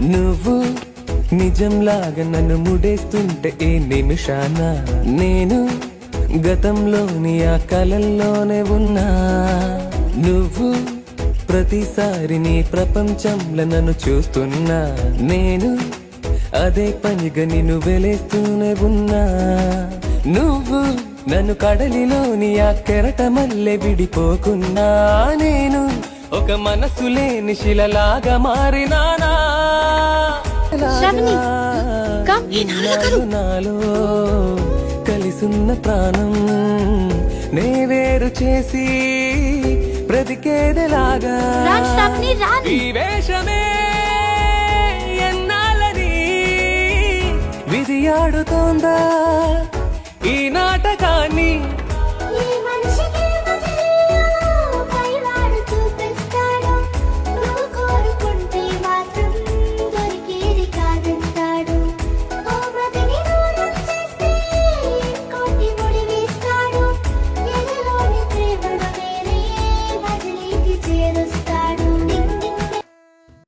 నువ్వు నిజంలాగా నన్ను ముడేస్తుంటే ఈ నిమిషాన నేను గతంలోని ఆ కలల్లోనే ఉన్నా. నువ్వు ప్రతిసారి నీ ప్రపంచంలో నన్ను చూస్తున్నా. నేను అదే పనిగా నిన్ను వెలేస్తూనే ఉన్నా. నువ్వు నన్ను కడలిలోని ఆ కెరటమల్లె విడిపోకున్నా. నేను ఒక మనసు లేని శిలలాగా మారినానా. నాలో కలిసున్న ప్రాణం నే వేరు చేసి బ్రతికేదెలాగా. ఈ వేషమే ఎన్నాలని విధి ఆడుతోందా.